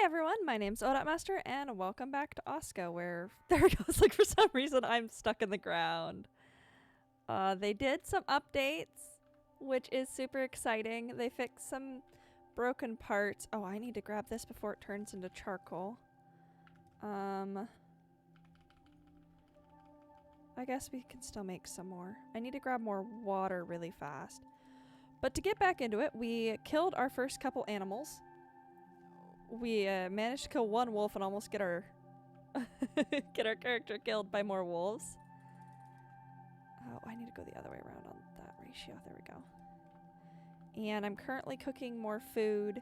Hey everyone, my name's Odotmaster and welcome back to Aska where there it goes, like for some reason I'm stuck in the ground. They did some updates, which is super exciting. They fixed some broken parts. Oh, I need to grab this before it turns into charcoal. I guess we can still make some more. I need to grab more water really fast. But to get back into it, we killed our first couple animals. We managed to kill one wolf and almost get our get our character killed by more wolves. Oh, I need to go the other way around on that ratio. There we go. And I'm currently cooking more food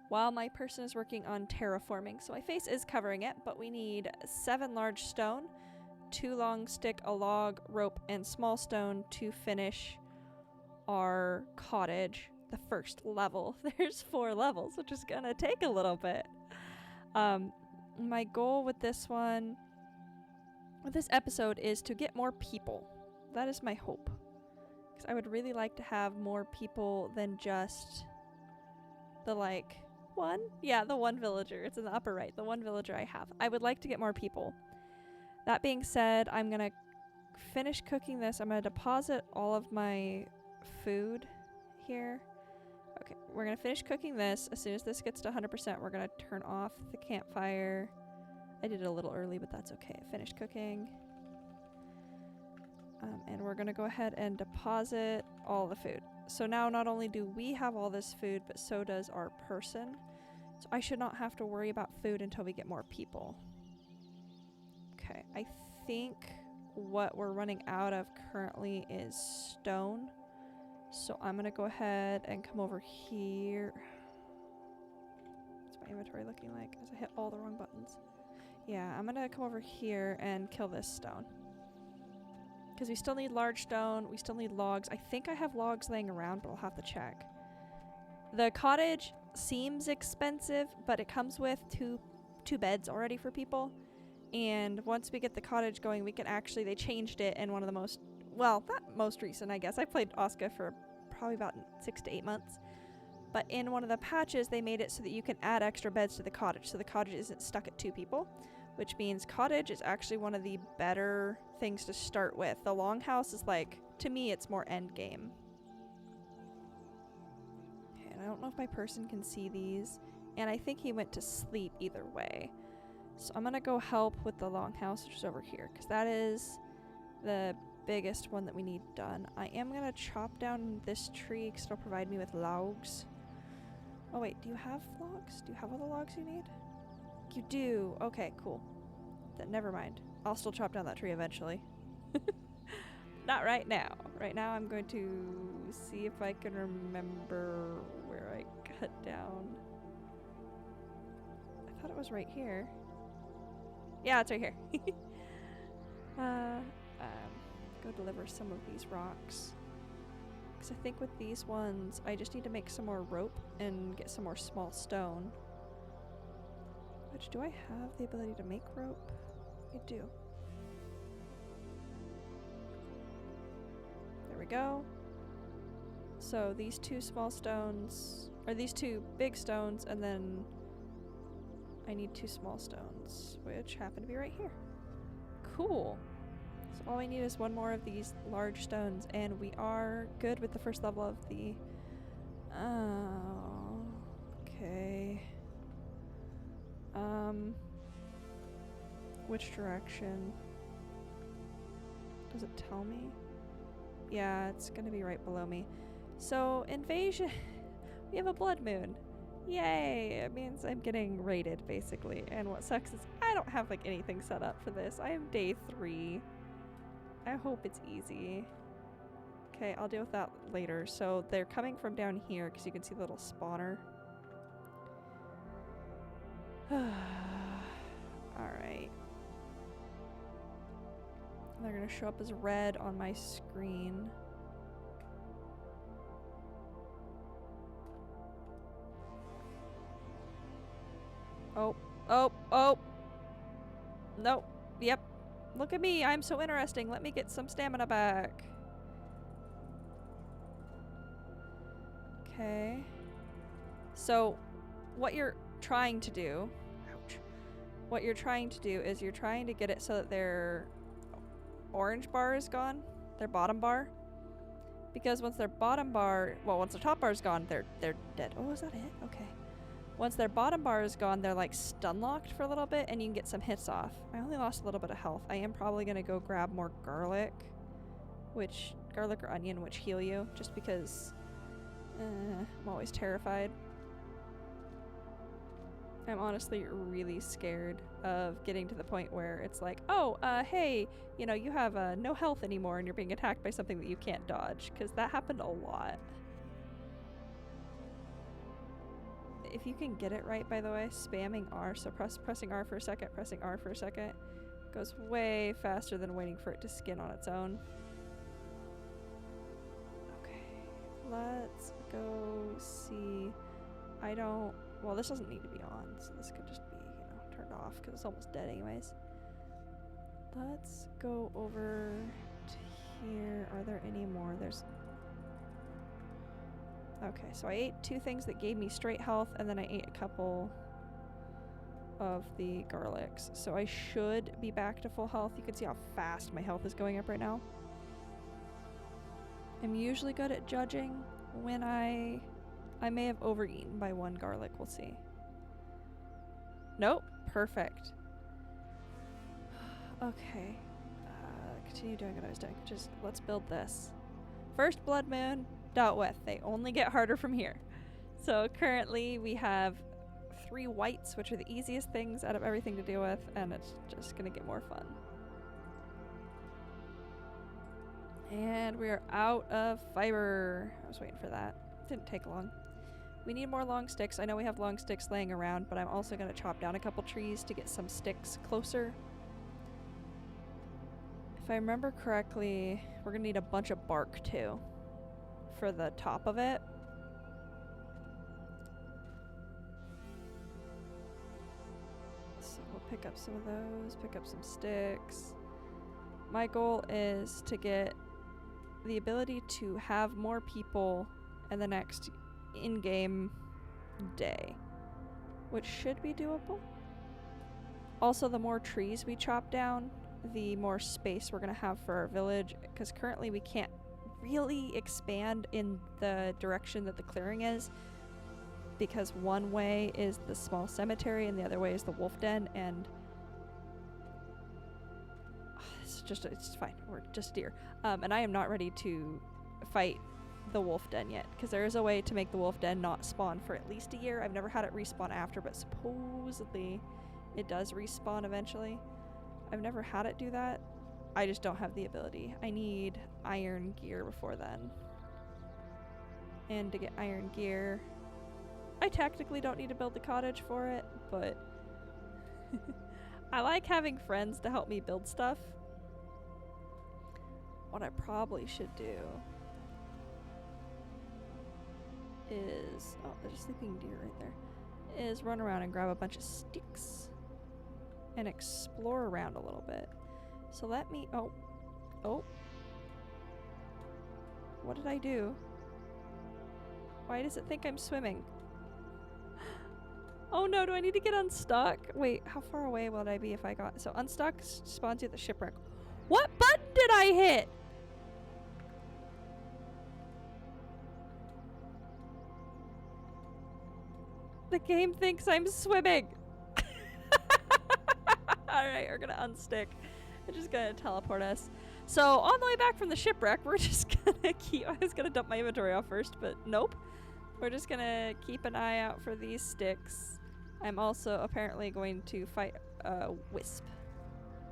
while my person is working on terraforming. So my face is covering it, but we need 7 large stone, 2 long stick, a log, rope, and small stone to finish our cottage. The first level. There's 4 levels, which is gonna take a little bit. My goal with this one, with this episode, is to get more people. That is my hope. Because I would really like to have more people than just the one? Yeah, the one villager. It's in the upper right. The one villager I have. I would like to get more people. That being said, I'm gonna finish cooking this. I'm gonna deposit all of my food here. Okay, we're gonna finish cooking this. As soon as this gets to 100%, we're gonna turn off the campfire. I did it a little early, but that's okay. I finished cooking. And we're gonna go ahead and deposit all the food. So now not only do we have all this food, but so does our person. So I should not have to worry about food until we get more people. Okay, I think what we're running out of currently is stone. So I'm gonna go ahead and come over here. What's my inventory looking like as I hit all the wrong buttons? Yeah, I'm gonna come over here and kill this stone. Because we still need large stone, we still need logs. I think I have logs laying around, but I'll have to check. The cottage seems expensive, but it comes with two beds already for people. And once we get the cottage going, we can actually, they changed it in one of the most, well, not most recent, I guess. I played Aska for probably about 6 to 8 months. But in one of the patches, they made it so that you can add extra beds to the cottage. So the cottage isn't stuck at 2 people, which means cottage is actually one of the better things to start with. The longhouse is like, to me, it's more end game. Okay, and I don't know if my person can see these. And I think he went to sleep either way. So I'm gonna go help with the longhouse, which is over here, because that is the biggest one that we need done. I am gonna chop down this tree because it'll provide me with logs. Oh wait, do you have logs? Do you have all the logs you need? You do. Okay, cool. Then never mind. I'll still chop down that tree eventually. Not right now. Right now I'm going to see if I can remember where I cut down. I thought it was right here. Yeah, it's right here. Go deliver some of these rocks. Because I think with these ones, I just need to make some more rope and get some more small stone. Which, do I have the ability to make rope? I do. There we go. So these 2 small stones, or these 2 big stones, and then I need 2 small stones, which happen to be right here. Cool. So all I need is 1 more of these large stones, and we are good with the first level of the... Oh... Okay... Which direction? Does it tell me? Yeah, it's gonna be right below me. So, invasion! We have a blood moon! Yay! It means I'm getting raided, basically. And what sucks is I don't have, like, anything set up for this. I am day 3. I hope it's easy. Okay, I'll deal with that later. So, they're coming from down here, because you can see the little spawner. Alright. They're gonna show up as red on my screen. Oh, oh, oh! Nope. Yep. Look at me, I'm so interesting. Let me get some stamina back. Okay. So, what you're trying to do, ouch, what you're trying to do is you're trying to get it so that their orange bar is gone, their bottom bar. Because once their bottom bar, well, once their top bar is gone, they're dead. Oh, is that it? Okay. Once their bottom bar is gone, they're like stun locked for a little bit and you can get some hits off. I only lost a little bit of health. I am probably going to go grab more garlic or onion, which heal you, just because I'm always terrified. I'm honestly really scared of getting to the point where it's like, oh, hey, you know, you have no health anymore and you're being attacked by something that you can't dodge, because that happened a lot. If you can get it right, by the way, spamming R, so pressing R for a second, pressing R for a second, goes way faster than waiting for it to skin on its own. Okay, let's go see. Well, this doesn't need to be on, so this could just be, you know, turned off because it's almost dead anyways. Let's go over to here. Are there any more? Okay, so I ate 2 things that gave me straight health, and then I ate a couple of the garlics. So I should be back to full health. You can see how fast my health is going up right now. I'm usually good at judging when I may have overeaten by 1 garlic. We'll see. Nope. Perfect. Okay. Continue doing what I was doing. Just let's build this. First blood moon dealt with. They only get harder from here. So currently we have 3 whites, which are the easiest things out of everything to deal with, and it's just gonna get more fun. And we are out of fiber. I was waiting for that. Didn't take long. We need more long sticks. I know we have long sticks laying around, but I'm also going to chop down a couple trees to get some sticks closer. If I remember correctly, we're going to need a bunch of bark too for the top of it. So we'll pick up some of those, pick up some sticks. My goal is to get the ability to have more people in the next in-game day, which should be doable. Also, the more trees we chop down, the more space we're going to have for our village, because currently we can't really expand in the direction that the clearing is, because one way is the small cemetery and the other way is the wolf den, and it's fine, we're just deer. And I am not ready to fight the wolf den yet, because there is a way to make the wolf den not spawn for at least a year. I've never had it respawn after, but supposedly it does respawn eventually. I've never had it do that. I just don't have the ability. I need iron gear before then. And to get iron gear, I technically don't need to build the cottage for it, but I like having friends to help me build stuff. What I probably should do is, oh, there's a sleeping deer right there, is run around and grab a bunch of sticks and explore around a little bit. So let me, oh, what did I do? Why does it think I'm swimming? Oh no, do I need to get unstuck? Wait, how far away would I be if I got, so unstuck spawns you at the shipwreck. What button did I hit? The game thinks I'm swimming. Alright, we're gonna unstick. It's just gonna teleport us. So, on the way back from the shipwreck, we're just gonna keep... I was gonna dump my inventory off first, but nope. We're just gonna keep an eye out for these sticks. I'm also apparently going to fight a wisp,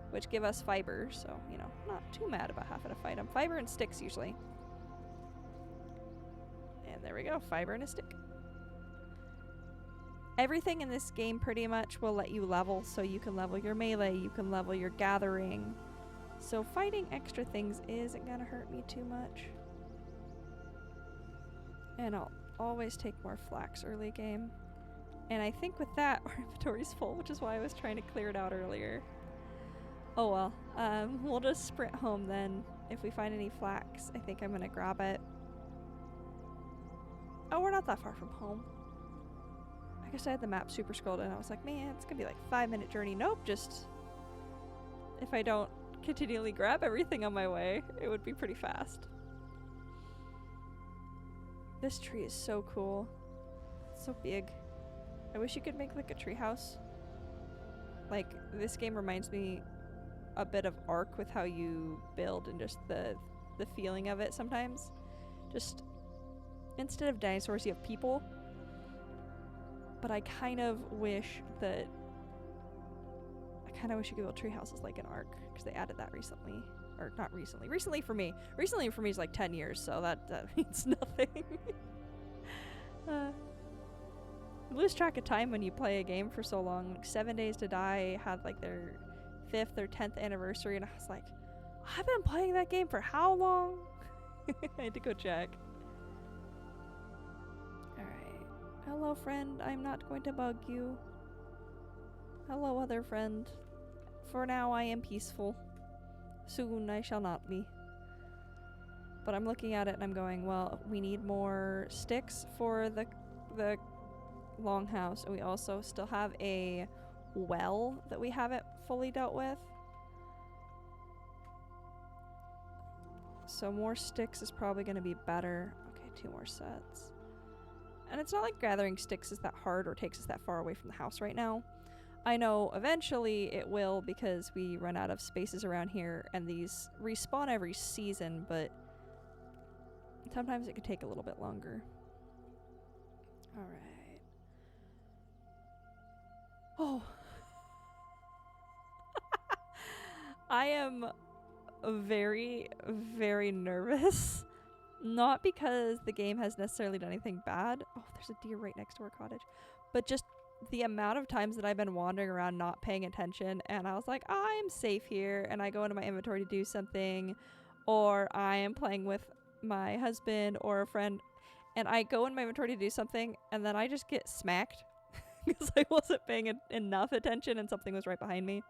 which give us fiber, so, you know, not too mad about having to fight them. Fiber and sticks, usually. And there we go, fiber and a stick. Everything in this game pretty much will let you level, so you can level your melee, you can level your gathering. So fighting extra things isn't gonna hurt me too much. And I'll always take more flax early game. And I think with that, our inventory's full, which is why I was trying to clear it out earlier. Oh well, we'll just sprint home then. If we find any flax, I think I'm gonna grab it. Oh, we're not that far from home. guess I had the map super scrolled and I was like, man, it's gonna be like a 5-minute journey. Nope, just if I don't continually grab everything on my way, it would be pretty fast. This tree is so cool. It's so big. I wish you could make like a treehouse. Like, this game reminds me a bit of Ark with how you build and just the feeling of it sometimes. Just, instead of dinosaurs, you have people. But I kind of wish you could build tree houses like in Ark, because they added that recently. Or not recently. Recently for me is like 10 years, so that means nothing. You lose track of time when you play a game for so long. Like 7 Days to Die had like their 5th or 10th anniversary, and I was like, I've been playing that game for how long? I had to go check. Alright. Hello, friend. I'm not going to bug you. Hello, other friend. For now, I am peaceful. Soon, I shall not be. But I'm looking at it and I'm going, well, we need more sticks for the longhouse. And we also still have a well that we haven't fully dealt with. So more sticks is probably going to be better. Okay, 2 more sets. And it's not like gathering sticks is that hard or takes us that far away from the house right now. I know eventually it will, because we run out of spaces around here and these respawn every season, but sometimes it could take a little bit longer. Alright. Oh. I am very, very nervous. Not because the game has necessarily done anything bad. Oh, there's a deer right next to our cottage. But just the amount of times that I've been wandering around not paying attention, and I was like, I'm safe here, and I go into my inventory to do something, or I am playing with my husband or a friend, and I go in my inventory to do something, and then I just get smacked because I wasn't paying enough attention and something was right behind me.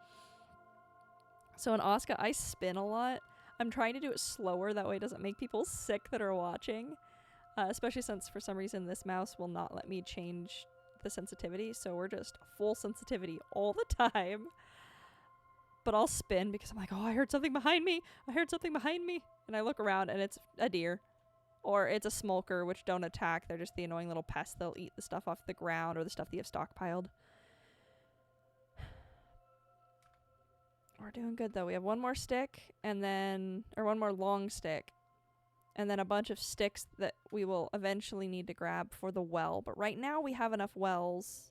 So in Aska, I spin a lot. I'm trying to do it slower, that way it doesn't make people sick that are watching, especially since for some reason this mouse will not let me change the sensitivity, so we're just full sensitivity all the time. But I'll spin because I'm like, oh, I heard something behind me. And I look around and it's a deer. Or it's a smolker, which don't attack. They're just the annoying little pests. They'll eat the stuff off the ground or the stuff that you have stockpiled. We're doing good though. We have one more stick and then, or one more long stick. And then a bunch of sticks that we will eventually need to grab for the well. But right now we have enough wells.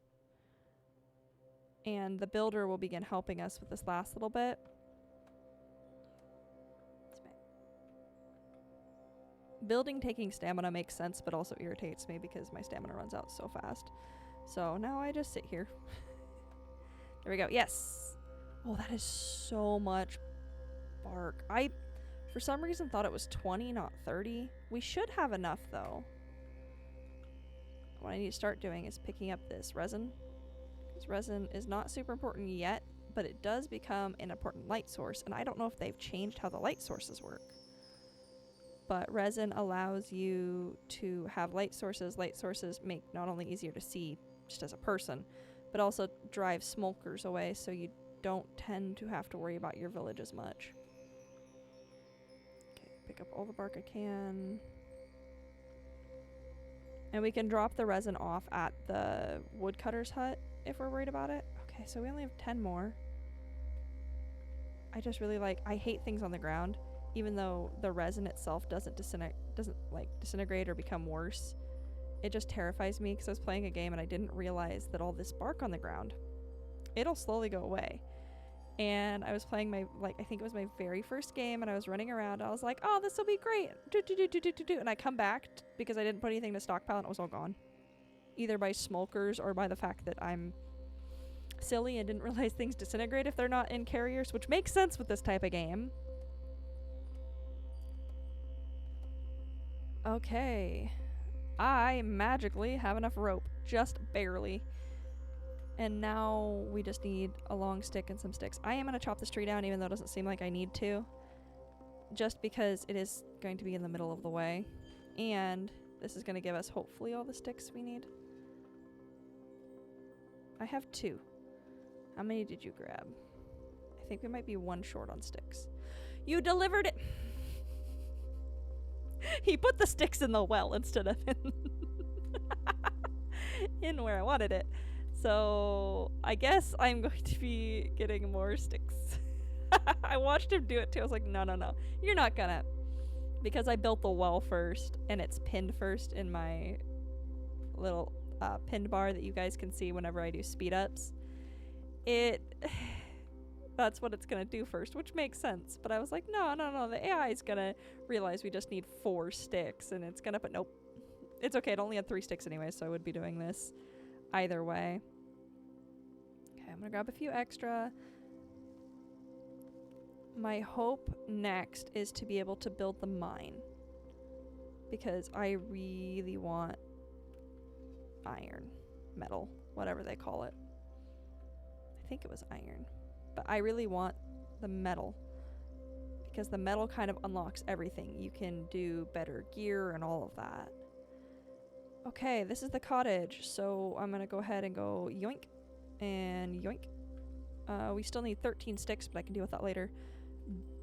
And the builder will begin helping us with this last little bit. Building taking stamina makes sense, but also irritates me because my stamina runs out so fast. So now I just sit here. There we go. Yes. Oh, that is so much bark. I, for some reason, thought it was 20, not 30. We should have enough, though. What I need to start doing is picking up this resin. Because resin is not super important yet, but it does become an important light source. And I don't know if they've changed how the light sources work. But resin allows you to have light sources. Light sources make not only easier to see just as a person, but also drive smokers away, so you don't tend to have to worry about your village as much. Okay, pick up all the bark I can. And we can drop the resin off at the woodcutter's hut if we're worried about it. Okay, so we only have 10 more. I just really I hate things on the ground. Even though the resin itself doesn't disintegrate or become worse, it just terrifies me because I was playing a game and I didn't realize that all this bark on the ground, it'll slowly go away. And I was playing my, I think it was my very first game, and I was running around. I was like, oh, this will be great. And I come back because I didn't put anything to stockpile and it was all gone. Either by smokers or by the fact that I'm silly and didn't realize things disintegrate if they're not in carriers, which makes sense with this type of game. Okay. I magically have enough rope. Just barely. And now we just need a long stick and some sticks. I am going to chop this tree down even though it doesn't seem like I need to. Just because it is going to be in the middle of the way. And this is going to give us hopefully all the sticks we need. I have 2. How many did you grab? I think we might be 1 short on sticks. You delivered it! He put the sticks in the well instead of in where I wanted it. So I guess I'm going to be getting more sticks. I watched him do it too. I was like, no, you're not gonna. Because I built the well first and it's pinned first in my little pinned bar that you guys can see whenever I do speed ups. That's what it's gonna do first, which makes sense. But I was like, no, the AI is gonna realize we just need 4 sticks and it's gonna put, nope. It's okay, it only had 3 sticks anyway, so I would be doing this either way. Okay, I'm gonna grab a few extra. My hope next is to be able to build the mine. Because I really want iron, metal, whatever they call it. I think it was iron. But I really want the metal. Because the metal kind of unlocks everything. You can do better gear and all of that. Okay, this is the cottage. So I'm going to go ahead and go yoink and yoink. We still need 13 sticks, but I can deal with that later.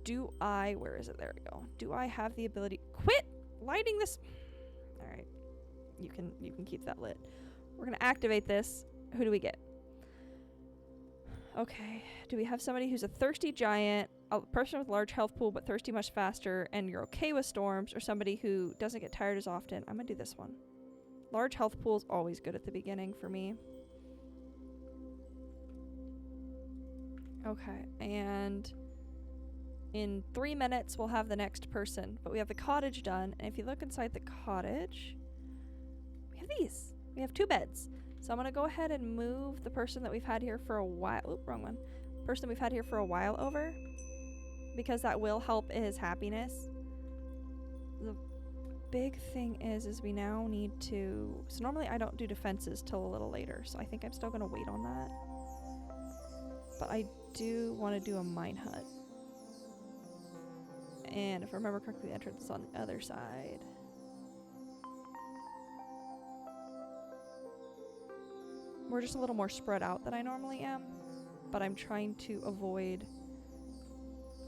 Where is it? There we go. Do I have the ability? Quit lighting this. All right. You can keep that lit. We're going to activate this. Who do we get? Okay. Do we have somebody who's a thirsty giant, a person with large health pool but thirsty much faster, and you're okay with storms, or somebody who doesn't get tired as often? I'm going to do this one. Large health pool is always good at the beginning for me. Okay. And in 3 minutes, we'll have the next person. But we have the cottage done. And if you look inside the cottage, we have these. We have 2 beds. So I'm going to go ahead and move the person that we've had here for a while. Oop, wrong one. Person we've had here for a while over. Because that will help his happiness. The big thing is we now need to... So normally I don't do defenses till a little later. So I think I'm still going to wait on that. But I do want to do a mine hut. And if I remember correctly, the entrance is on the other side. We're just a little more spread out than I normally am. But I'm trying to avoid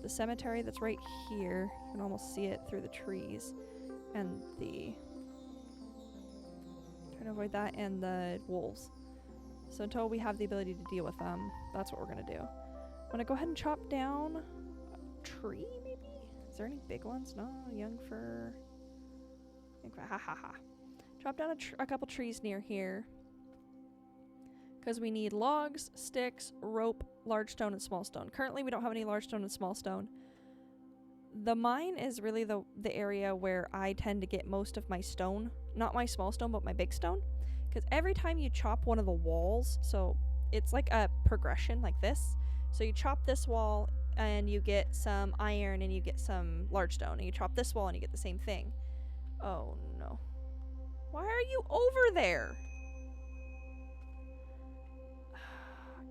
the cemetery that's right here. You can almost see it through the trees. And trying to avoid that and the wolves. So until we have the ability to deal with them, that's what we're going to do. I'm going to go ahead and chop down a tree, maybe? Is there any big ones? No, young fir. Chop down a couple trees near here. Because we need logs, sticks, rope, large stone, and small stone. Currently, we don't have any large stone and small stone. The mine is really the area where I tend to get most of my stone. Not my small stone, but my big stone. Because every time you chop one of the walls, so it's like a progression like this. So you chop this wall and you get some iron and you get some large stone. And you chop this wall and you get the same thing. Oh no. Why are you over there?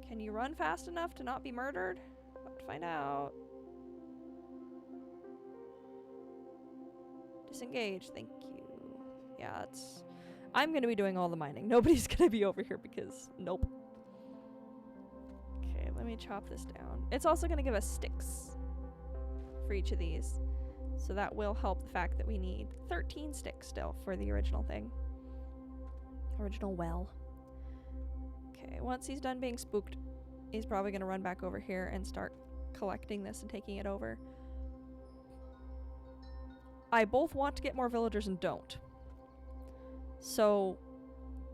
Can you run fast enough to not be murdered? Let's find out. Disengage, thank you. Yeah, I'm gonna be doing all the mining. Nobody's gonna be over here because nope. Okay, let me chop this down. It's also gonna give us sticks for each of these. So that will help the fact that we need 13 sticks still for the original thing. Original well. Okay, once he's done being spooked, he's probably gonna run back over here and start collecting this and taking it over. I both want to get more villagers and don't. So,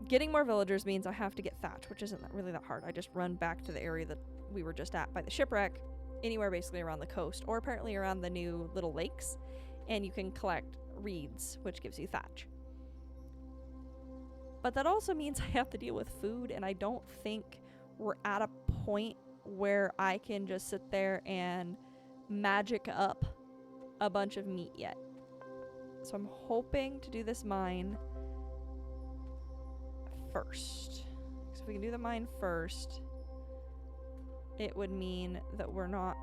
getting more villagers means I have to get thatch, which isn't really that hard. I just run back to the area that we were just at by the shipwreck, anywhere basically around the coast, or apparently around the new little lakes, and you can collect reeds, which gives you thatch. But that also means I have to deal with food, and I don't think we're at a point where I can just sit there and magic up a bunch of meat yet. So I'm hoping to do this mine first. So if we can do the mine first, it would mean that we're not...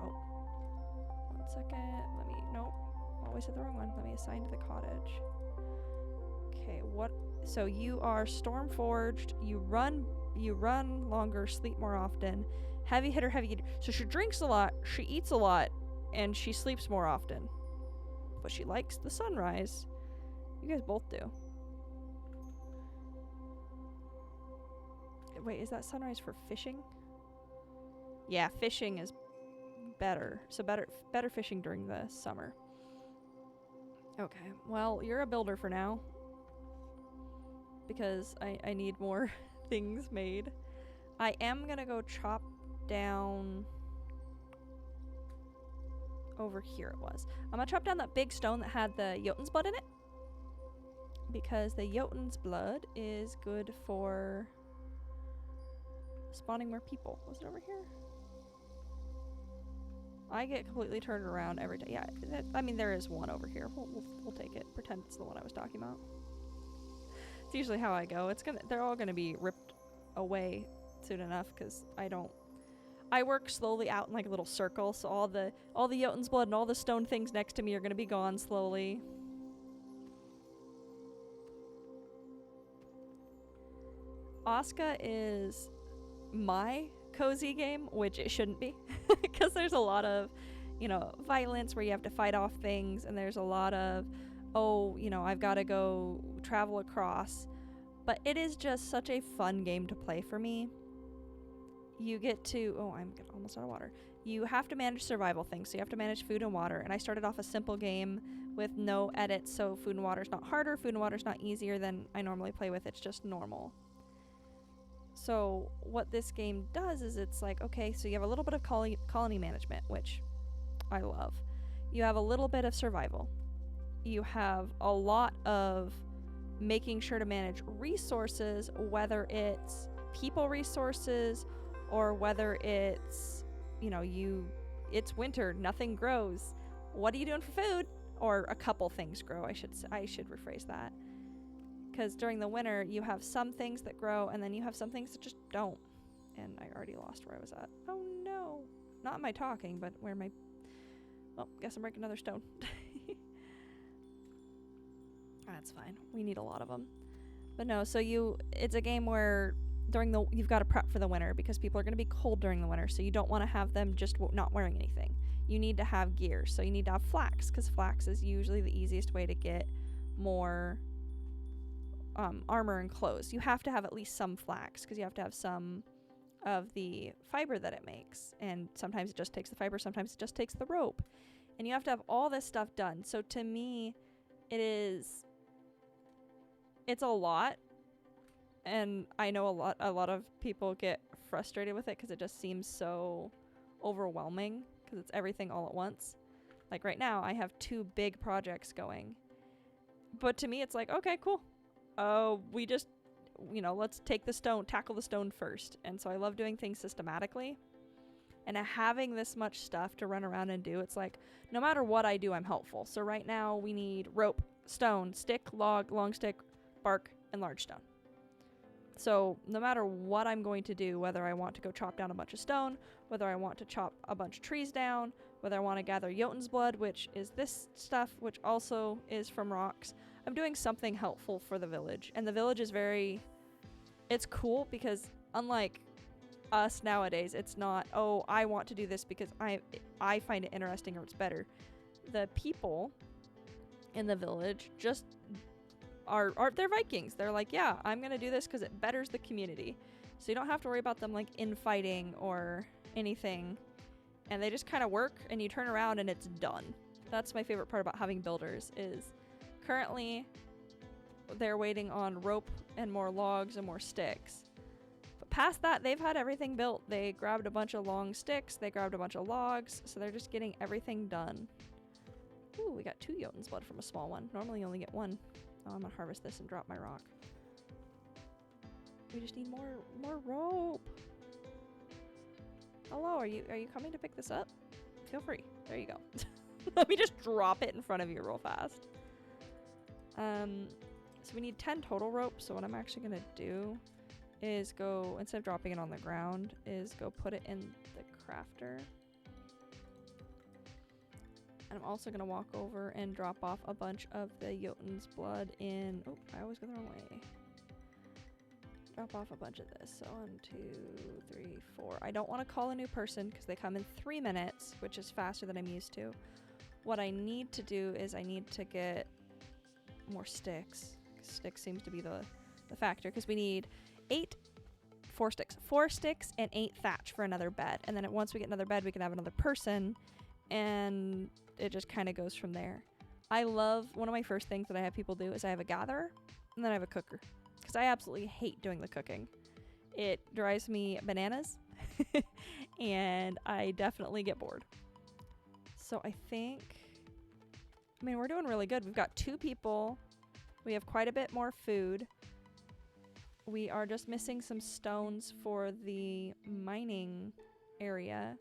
Oh. 1 second. Nope. Always hit the wrong one. Let me assign to the cottage. Okay, what... So you are Stormforged. You run you run longer, sleep more often. Heavy hitter, heavy eater. So she drinks a lot, she eats a lot, and she sleeps more often. But she likes the sunrise. You guys both do. Wait, is that sunrise for fishing? Yeah, fishing is better. So better fishing during the summer. Okay, well, you're a builder for now. Because I need more things made. I am gonna go chop down... Over here it was. I'm gonna chop down that big stone that had the Jotun's blood in it. Because the Jotun's blood is good for spawning more people. Was it over here? I get completely turned around every day. Yeah, I mean, there is one over here. We'll take it. Pretend it's the one I was talking about. It's usually how I go. They're all gonna be ripped away soon enough because I work slowly out in like a little circle, so all the Jotun's blood and all the stone things next to me are gonna be gone slowly. Aska is my cozy game, which it shouldn't be, because there's a lot of, you know, violence where you have to fight off things, and there's a lot of, oh, you know, I've got to go travel across. But it is just such a fun game to play for me. You get to, oh, I'm almost out of water. You have to manage survival things, so you have to manage food and water. And I started off a simple game with no edits, so food and water's not harder, food and water's not easier than I normally play with, it's just normal. So what this game does is it's like, okay, so you have a little bit of colony management, which I love. You have a little bit of survival. You have a lot of making sure to manage resources, whether it's people resources or whether it's, you know, it's winter, nothing grows. What are you doing for food? Or a couple things grow, I should rephrase that. Because during the winter, you have some things that grow, and then you have some things that just don't. And I already lost where I was at. Oh no. Not my talking, but where my... Well, guess I'm breaking another stone. That's fine. We need a lot of them. But no, so it's a game where you've got to prep for the winter, because people are going to be cold during the winter, so you don't want to have them just not wearing anything. You need to have gear, so you need to have flax, because flax is usually the easiest way to get more... armor and clothes. You have to have at least some flax because you have to have some of the fiber that it makes, and sometimes it just takes the fiber, sometimes it just takes the rope, and you have to have all this stuff done. So to me, it's a lot, and I know a lot of people get frustrated with it because it just seems so overwhelming because it's everything all at once. Like right now I have 2 big projects going, but to me it's like, okay, cool. We just, you know, let's tackle the stone first. And so I love doing things systematically. And having this much stuff to run around and do, it's like, no matter what I do, I'm helpful. So right now we need rope, stone, stick, log, long stick, bark, and large stone. So no matter what I'm going to do, whether I want to go chop down a bunch of stone, whether I want to chop a bunch of trees down, whether I want to gather Jotun's blood, which is this stuff, which also is from rocks, I'm doing something helpful for the village. And the village is it's cool because unlike us nowadays, it's not, oh, I want to do this because I find it interesting or it's better. The people in the village just they're Vikings. They're like, yeah, I'm going to do this because it betters the community. So you don't have to worry about them like infighting or anything. And they just kind of work and you turn around and it's done. That's my favorite part about having builders is currently they're waiting on rope and more logs and more sticks. But past that, they've had everything built. They grabbed a bunch of long sticks, they grabbed a bunch of logs, so they're just getting everything done. Ooh, we got 2 Jotun's blood from a small one. Normally you only get 1. Oh, I'm gonna harvest this and drop my rock. We just need more rope. Hello, are you coming to pick this up? Feel free. There you go. Let me just drop it in front of you real fast. So we need 10 total rope. So what I'm actually gonna do is go, instead of dropping it on the ground, is go put it in the crafter. And I'm also gonna walk over and drop off a bunch of the Jotun's blood in, oh, I always go the wrong way. drop off a bunch of this. So 1, 2, 3, 4. I don't want to call a new person because they come in 3 minutes, which is faster than I'm used to. What I need to do is I need to get more sticks. Sticks seems to be the factor because we need 4 sticks. 4 sticks and 8 thatch for another bed. And then once we get another bed, we can have another person. And it just kind of goes from there. I love, one of my first things that I have people do is I have a gatherer and then I have a cooker. Because I absolutely hate doing the cooking. It drives me bananas. And I definitely get bored. So I think, I mean, we're doing really good. We've got 2 people. We have quite a bit more food. We are just missing some stones for the mining area.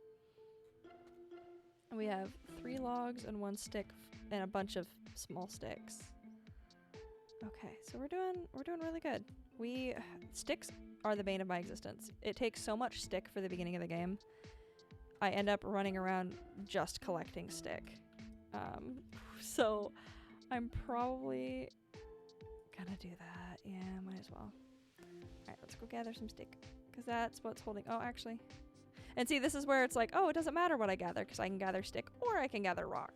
We have 3 logs and 1 stick and a bunch of small sticks. Okay, so we're doing really good. Sticks are the bane of my existence. It takes so much stick for the beginning of the game. I end up running around just collecting stick. So I'm probably gonna do that. Yeah, might as well. Alright, let's go gather some stick. Because that's what's holding... Oh, actually. And see, this is where it's like, oh, it doesn't matter what I gather. Because I can gather stick or I can gather rock.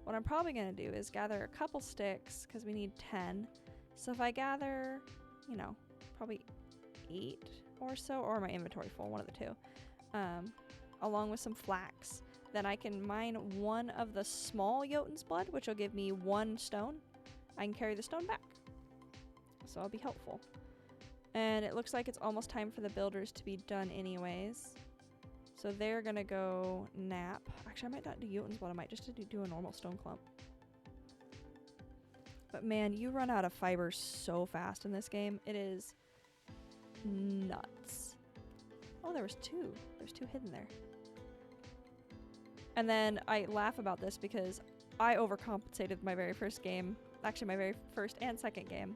What I'm probably going to do is gather a couple sticks. Because we need 10. So if I gather, you know, probably 8 or so. Or my inventory full, one of the 2. Along with some flax. Then I can mine 1 of the small Jotun's blood. Which will give me 1 stone. I can carry the stone back. So it'll be helpful. And it looks like it's almost time for the builders to be done anyways. So they're gonna go nap. Actually, I might not do Jotun's blood. I might just do a normal stone clump. But man, you run out of fiber so fast in this game. It is nuts. Oh, there was 2. There's 2 hidden there. And then I laugh about this because I overcompensated my very first game. Actually, my very first and second game.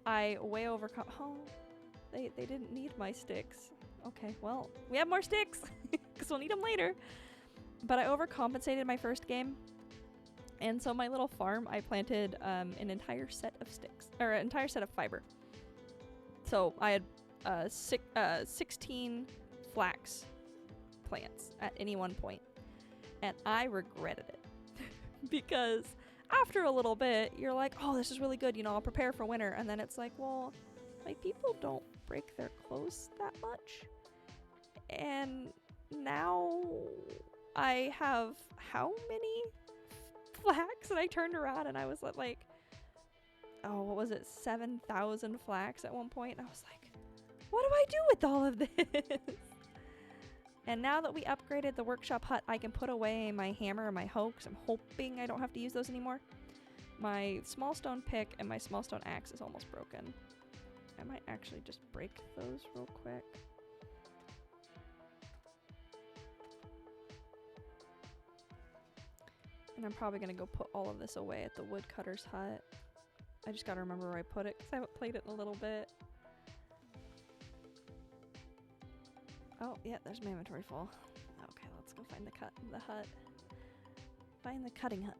I way Oh, they didn't need my sticks. Okay, well, we have more sticks because we'll need them later. But I overcompensated my first game. And so my little farm, I planted an entire set of sticks, or an entire set of fiber. So I had 16 flax plants at any one point. And I regretted it because after a little bit, you're like, oh, this is really good. You know, I'll prepare for winter. And then it's like, well, my people don't break their clothes that much. And now I have how many flax? And I turned around and I was like, oh, what was it? 7,000 flax at one point. And I was like, what do I do with all of this? And now that we upgraded the workshop hut, I can put away my hammer and my hoe because I'm hoping I don't have to use those anymore. My small stone pick and my small stone axe is almost broken. I might actually just break those real quick. And I'm probably going to go put all of this away at the woodcutter's hut. I just got to remember where I put it because I haven't played it in a little bit. Oh, yeah, there's my inventory full. Okay, let's go find the hut. Find the cutting hut.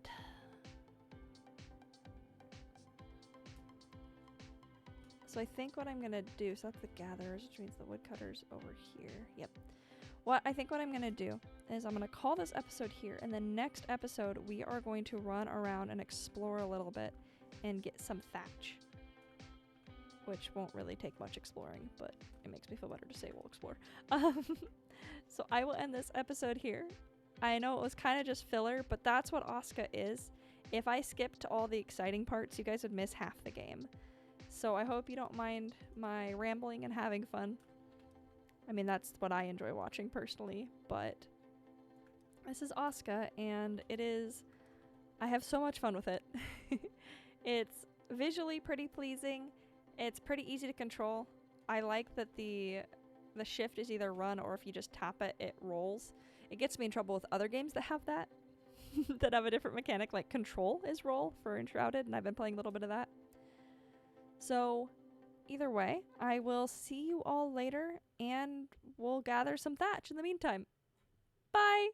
So I think what I'm going to do, so that's the gatherers, which means the woodcutters over here. Yep. What I'm going to do is I'm going to call this episode here, and the next episode we are going to run around and explore a little bit and get some thatch. Which won't really take much exploring, but it makes me feel better to say we'll explore. So I will end this episode here. I know it was kind of just filler, but that's what Aska is. If I skipped all the exciting parts, you guys would miss half the game. So I hope you don't mind my rambling and having fun. I mean, that's what I enjoy watching personally, but this is Aska, and I have so much fun with it. It's visually pretty pleasing. It's pretty easy to control. I like that the shift is either run or if you just tap it, it rolls. It gets me in trouble with other games that have that, that have a different mechanic, like control is roll for Enshrouded, and I've been playing a little bit of that. So either way, I will see you all later, and we'll gather some thatch in the meantime. Bye!